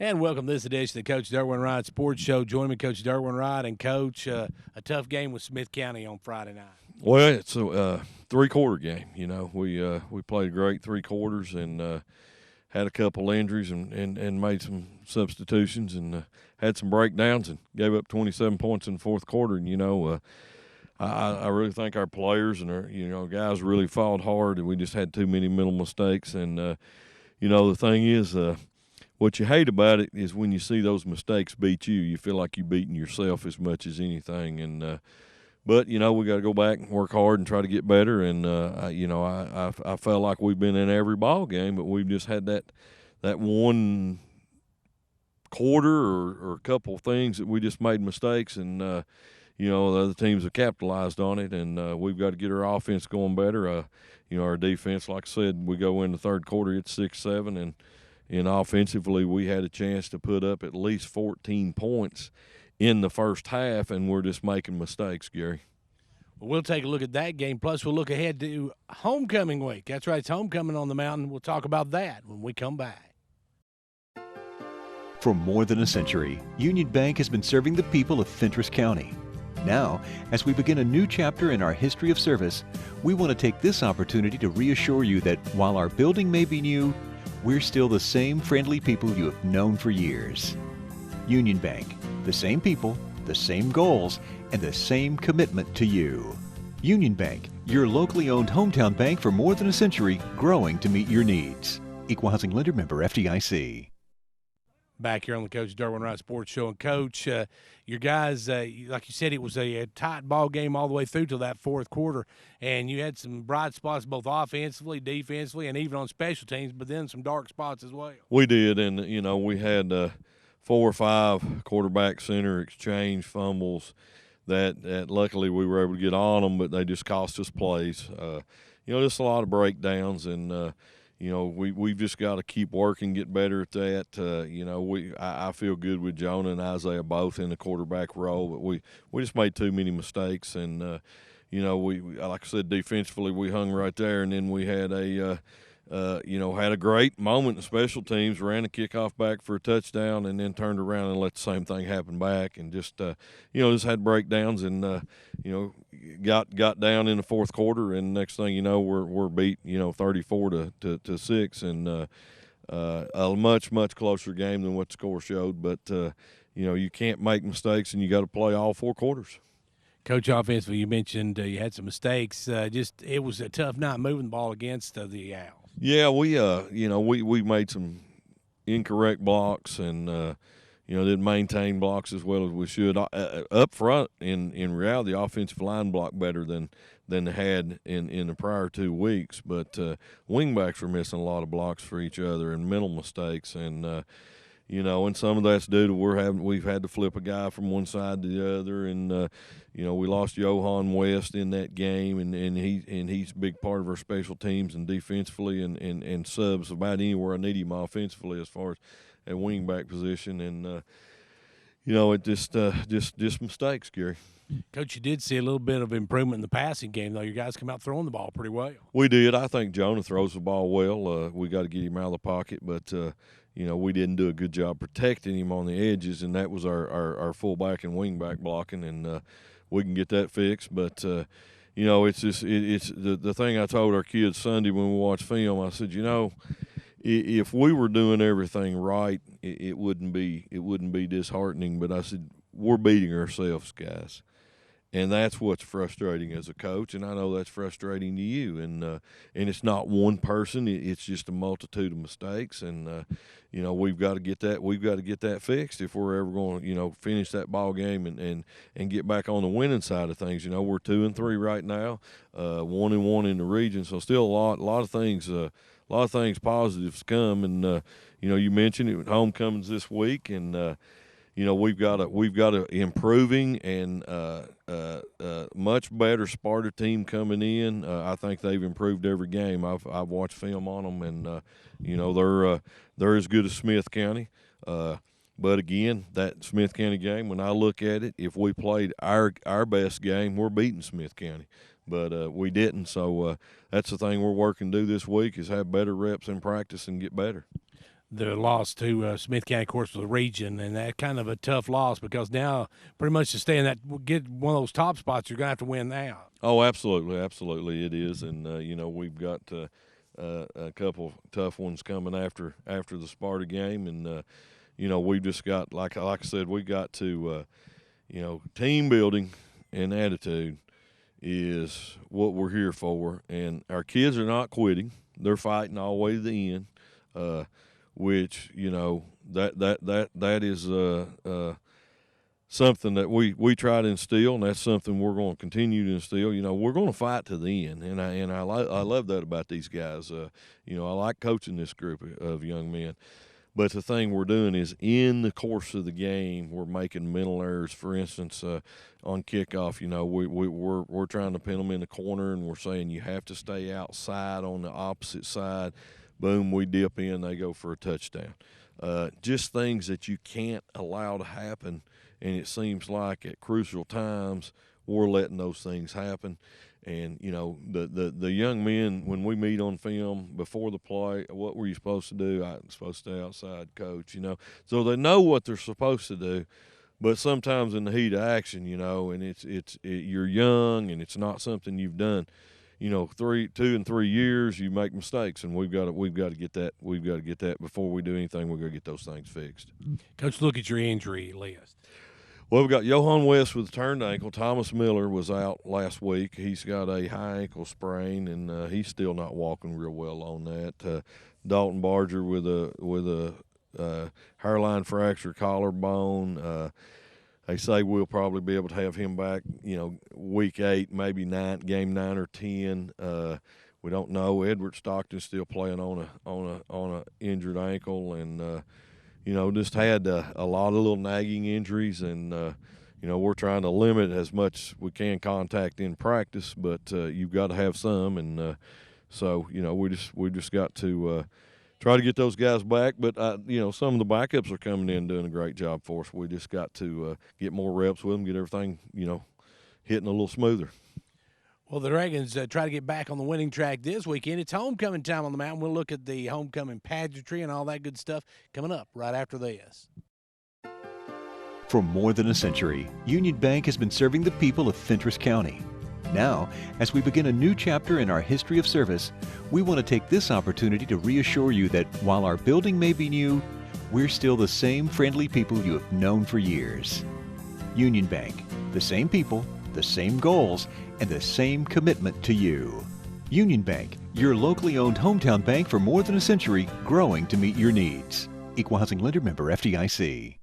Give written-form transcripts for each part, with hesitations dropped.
And welcome to this edition of the Coach Derwin Wright Sports Show. Join me, Coach Derwin Wright, and Coach. A tough game with Smith County on Friday night. Well, it's a three-quarter game. You know, we played a great three quarters and had a couple injuries and made some substitutions and had some breakdowns and gave up 27 points in the fourth quarter. And I really think our players and our guys really fought hard, and we just had too many mental mistakes. And the thing is. What you hate about it is when you see those mistakes beat you. You feel like you're beating yourself as much as anything. And but we got to go back and work hard and try to get better. And I felt like we've been in every ball game, but we've just had that one quarter or a couple of things that we just made mistakes. And the other teams have capitalized on it. And we've got to get our offense going better. Our defense, like I said, we go in the third quarter, it's 6-7, and offensively, we had a chance to put up at least 14 points in the first half, and we're just making mistakes, Gary. Well, we'll take a look at that game. Plus, we'll look ahead to homecoming week. That's right, it's homecoming on the mountain. We'll talk about that when we come back. For more than a century, Union Bank has been serving the people of Fentress County. Now, as we begin a new chapter in our history of service, we want to take this opportunity to reassure you that while our building may be new, we're still the same friendly people you have known for years. Union Bank, the same people, the same goals, and the same commitment to you. Union Bank, your locally owned hometown bank for more than a century, growing to meet your needs. Equal Housing Lender Member FDIC. Back here on the Coach Derwin Wright Sports Show. And, Coach, your guys, like you said, it was a tight ball game all the way through to that fourth quarter, and you had some bright spots both offensively, defensively, and even on special teams, but then some dark spots as well. We did, and, we had 4 or 5 quarterback center exchange fumbles that luckily we were able to get on them, but they just cost us plays. Just a lot of breakdowns, and we've just got to keep working, get better at that. I feel good with Jonah and Isaiah both in the quarterback role, but we just made too many mistakes. And, we like I said, defensively we hung right there, and then we had had a great moment in special teams, ran a kickoff back for a touchdown, and then turned around and let the same thing happen back, and just had breakdowns and got down in the fourth quarter, and next thing you know we're beat 34 to 6, and a much closer game than what the score showed. But you can't make mistakes, and you got to play all 4 quarters. Coach, offensively, you mentioned you had some mistakes. It was a tough night moving the ball against the Owls. Yeah, we made some incorrect blocks and didn't maintain blocks as well as we should. Up front, in reality, the offensive line blocked better than they had in the prior 2 weeks. But wingbacks were missing a lot of blocks for each other and mental mistakes, and and some of that's due to we've had to flip a guy from one side to the other, and we lost Johan West in that game, and he's a big part of our special teams and defensively and subs about anywhere I need him offensively as far as at wingback position, and it just mistakes, Gary. Coach, you did see a little bit of improvement in the passing game, though. Your guys come out throwing the ball pretty well. We did. I think Jonah throws the ball well. We got to get him out of the pocket, but we didn't do a good job protecting him on the edges, and that was our fullback and wingback blocking, and we can get that fixed. But it's just it's the thing I told our kids Sunday when we watched film. I said, if we were doing everything right, it wouldn't be disheartening. But I said, we're beating ourselves, guys. And that's what's frustrating as a coach, and I know that's frustrating to you. And it's not one person; it's just a multitude of mistakes. And we've got to get that fixed if we're ever going to finish that ball game and get back on the winning side of things. We're 2-3 right now, 1-1 in the region, so still a lot of things positives come. And you mentioned it, homecomings this week, and we've got a improving and much better Sparta team coming in. I think they've improved every game. I've watched film on them, and they're as good as Smith County. But again, that Smith County game, when I look at it, if we played our best game, we're beating Smith County. But we didn't, so that's the thing we're working to do this week is have better reps in practice and get better. the loss to Smith County, of course, was the region, and that kind of a tough loss because now pretty much to stay in that, get one of those top spots, you're going to have to win now. Oh, absolutely it is, and we've got a couple tough ones coming after the Sparta game, and we've just got like I said, we got to team building and attitude is what we're here for, and our kids are not quitting; they're fighting all the way to the end. Which that is something that we try to instill, and that's something we're going to continue to instill. We're going to fight to the end, and I love that about these guys. I like coaching this group of young men. But the thing we're doing is in the course of the game, we're making mental errors. For instance, on kickoff, we're trying to pin them in the corner, and we're saying you have to stay outside on the opposite side. Boom, we dip in, they go for a touchdown. Just things that you can't allow to happen, and it seems like at crucial times we're letting those things happen. And, the young men, when we meet on film before the play, what were you supposed to do? I'm supposed to stay outside, coach, So they know what they're supposed to do. But sometimes in the heat of action, and you're young and it's not something you've done. 2 and 3 years, you make mistakes, and we've got to get that. We've got to get that before we do anything. We've got to get those things fixed. Coach, look at your injury list. Well, we've got Johan West with a turned ankle. Thomas Miller was out last week. He's got a high ankle sprain, and he's still not walking real well on that. Dalton Barger with a hairline fracture, collarbone. They say we'll probably be able to have him back, week 8, maybe game 9 or 10. We don't know. Edward Stockton's still playing on a injured ankle, and just had a lot of little nagging injuries, and we're trying to limit as much we can contact in practice, but you've got to have some, and so we just got to try to get those guys back. But some of the backups are coming in doing a great job for us. We just got to get more reps with them, get everything hitting a little smoother. Well, the Dragons try to get back on the winning track this weekend. It's homecoming time on the mountain. We'll look at the homecoming pageantry and all that good stuff coming up right after this. For more than a century, Union Bank has been serving the people of Fentress County. Now, as we begin a new chapter in our history of service, we want to take this opportunity to reassure you that while our building may be new, we're still the same friendly people you have known for years. Union Bank, the same people, the same goals, and the same commitment to you. Union Bank, your locally owned hometown bank for more than a century, growing to meet your needs. Equal Housing Lender, member FDIC.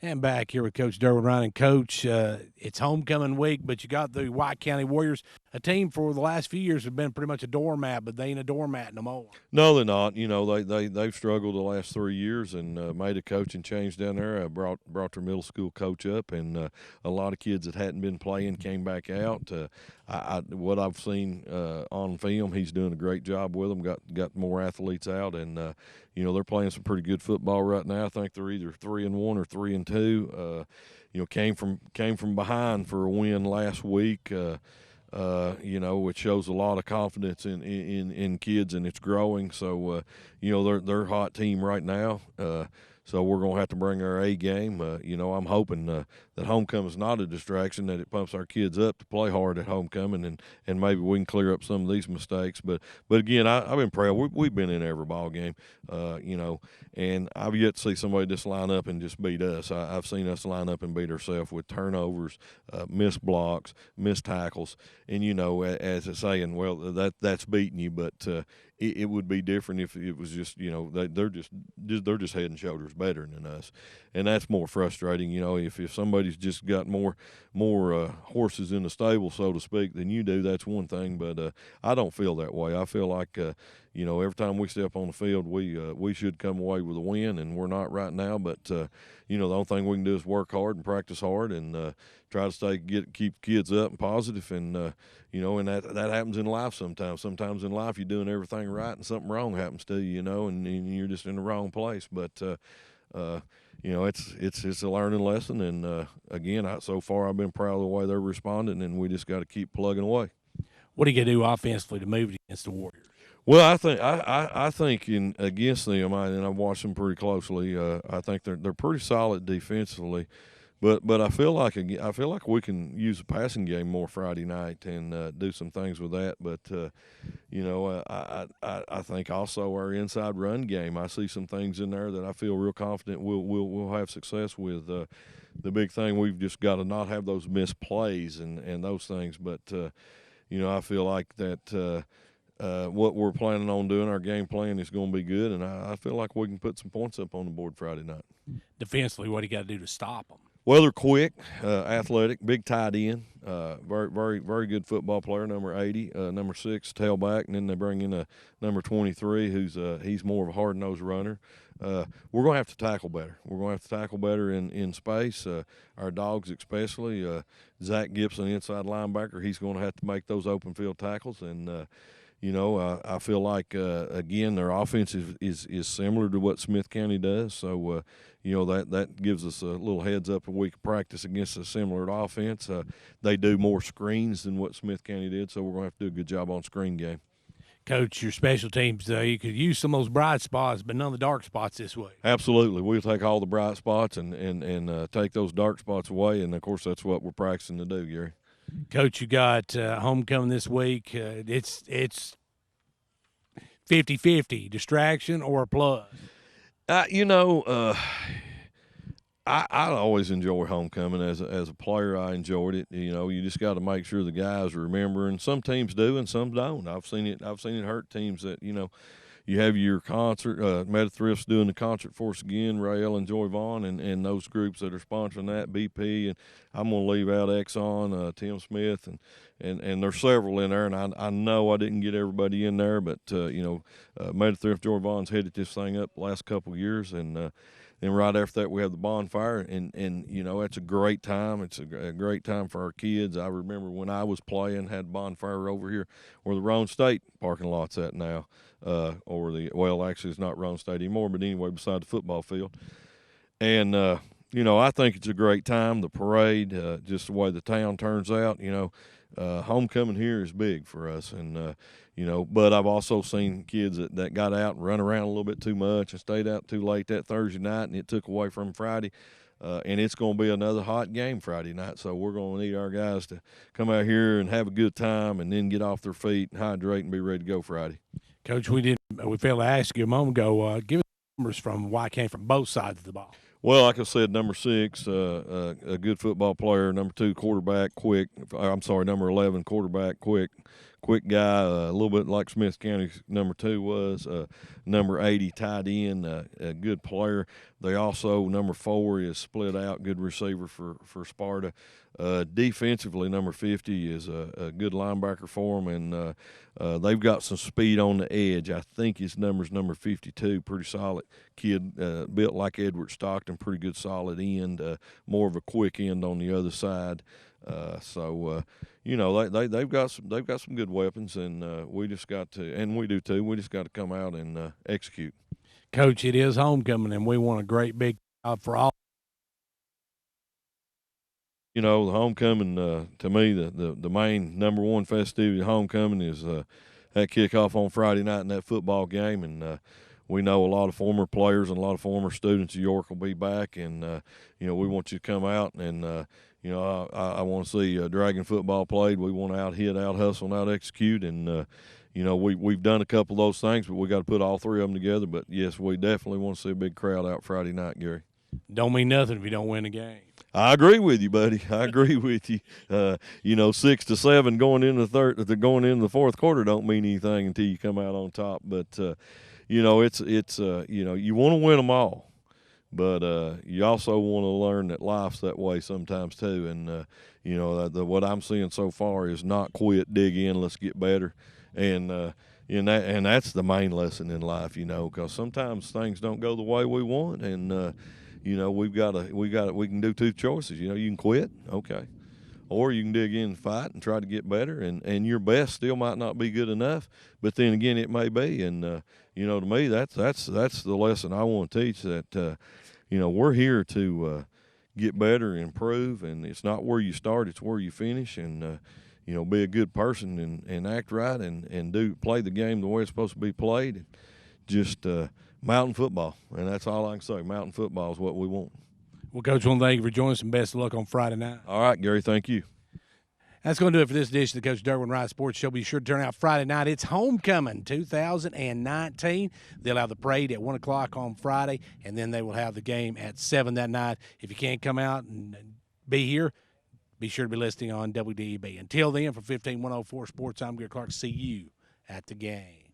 And back here with Coach Derwin, Wright, and Coach. It's homecoming week, but you got the White County Warriors, a team for the last few years have been pretty much a doormat, but they ain't a doormat no more. No, they're not. They've struggled the last 3 years and made a coaching change down there. Brought their middle school coach up, and a lot of kids that hadn't been playing came back out. What I've seen on film, he's doing a great job with them. Got more athletes out, and they're playing some pretty good football right now. I think they're either 3-1 or 3-2. Came from behind for a win last week. Which shows a lot of confidence in kids, and it's growing. So, they're a hot team right now. So we're going to have to bring our A game. I'm hoping that homecoming is not a distraction, that it pumps our kids up to play hard at homecoming, and maybe we can clear up some of these mistakes. But again, I've been proud. We've been in every ball game, and I've yet to see somebody just line up and just beat us. I've seen us line up and beat ourselves with turnovers, missed blocks, missed tackles, and as it's saying, well, that's beating you, but it would be different if it was just they're just head and shoulders better than us, and that's more frustrating. If somebody's just got more horses in the stable, so to speak, than you do, that's one thing. But I don't feel that way. I feel like every time we step on the field, we should come away with a win, and we're not right now. But the only thing we can do is work hard and practice hard and try to keep kids up and positive, and and that happens in life sometimes. Sometimes in life you're doing everything right and something wrong happens to you, and you're just in the wrong place. But it's a learning lesson, and again, so far I've been proud of the way they're responding, and we just got to keep plugging away. What are you going to do offensively to move against the Warriors? Well, I think in against them, and I've watched them pretty closely. I think they're pretty solid defensively, but I feel like we can use the passing game more Friday night and do some things with that. But I think also our inside run game. I see some things in there that I feel real confident we'll have success with. The big thing, we've just got to not have those missed plays and those things. But I feel like that. What we're planning on doing, our game plan is going to be good, and I feel like we can put some points up on the board Friday night. Defensively, what do you got to do to stop them? Well, they're quick, athletic, big tight end, very, very, very good football player, number 80, number 6, tailback, and then they bring in a number 23 who's he's more of a hard-nosed runner. We're going to have to tackle better. We're going to have to tackle better in space. Our dogs especially, Zach Gibson, inside linebacker, he's going to have to make those open field tackles, and I feel like again their offense is similar to what Smith County does. So that gives us a little heads up a week of practice against a similar offense. They do more screens than what Smith County did, so we're going to have to do a good job on screen game. Coach, your special teams, you could use some of those bright spots, but none of the dark spots this week. Absolutely. We'll take all the bright spots and take those dark spots away, and, of course, that's what we're practicing to do, Gary. Coach, you got homecoming this week. It's 50-50, distraction or a plus? I always enjoy homecoming as a player. I enjoyed it. You just got to make sure the guys remember, and some teams do and some don't. I've seen it hurt teams that you have your concert. Meta-Thrift's doing the concert for us again. Rael and Joy Vaughn and those groups that are sponsoring that. BP, and I'm going to leave out Exxon, Tim Smith, and there's several in there. And I know I didn't get everybody in there, but Meta-Thrift, Joy Vaughn's headed this thing up the last couple of years, and then right after that we have the bonfire, and it's a great time. It's a great time for our kids. I remember when I was playing, had bonfire over here where the Roan State parking lot's at now. Actually it's not Roan State anymore, but anyway, beside the football field. And, I think it's a great time, the parade, just the way the town turns out. Homecoming here is big for us. And, but I've also seen kids that got out and run around a little bit too much and stayed out too late that Thursday night, and it took away from Friday. And it's going to be another hot game Friday night, so we're going to need our guys to come out here and have a good time and then get off their feet and hydrate and be ready to go Friday. Coach, we failed to ask you a moment ago. Give us numbers from White County from both sides of the ball. Well, like I said, number 6, a good football player. Number 2, quarterback, quick. Number 11, quarterback, quick guy. A little bit like Smith County's number 2 was. Number 80, tight end, a good player. They also, number 4 is split out, good receiver for Sparta. Defensively, number 50 is a good linebacker for them, and they've got some speed on the edge. I think his number's number 52, pretty solid kid, built like Edward Stockton, pretty good solid end, more of a quick end on the other side. They've got some good weapons, and we just got to, and we do too. We just got to come out and execute. Coach, it is homecoming, and we want a great big job for all. The homecoming, to me, the main number one festivity of homecoming is that kickoff on Friday night in that football game. And we know a lot of former players and a lot of former students of York will be back. And, we want you to come out. And, I want to see Dragon football played. We want to out-hit, out-hustle, and out-execute. And, we've done a couple of those things, but we got to put all 3 of them together. But, yes, we definitely want to see a big crowd out Friday night, Gary. Don't mean nothing if you don't win the game. I agree with you, buddy. I agree with you. 6-7 going into the fourth quarter don't mean anything until you come out on top. But you want to win them all, but you also want to learn that life's that way sometimes too. And what I'm seeing so far is not quit, dig in, let's get better, and that's the main lesson in life. Because sometimes things don't go the way we want, and we can do 2 choices. You can quit, okay, or you can dig in and fight and try to get better. And your best still might not be good enough, but then again, it may be. And to me, that's the lesson I want to teach. That we're here to get better and improve, and it's not where you start, it's where you finish. And be a good person and act right and play the game the way it's supposed to be played. And just mountain football, and that's all I can say. Mountain football is what we want. Well, Coach, one thank you for joining us, and best of luck on Friday night. All right, Gary, thank you. That's going to do it for this edition of the Coach Derwin Wright Sports Show. Be sure to turn out Friday night. It's Homecoming 2019. They'll have the parade at 1 o'clock on Friday, and then they will have the game at 7 that night. If you can't come out and be here, be sure to be listening on WDEB. Until then, for 15104 Sports, I'm Gary Clark. See you at the game.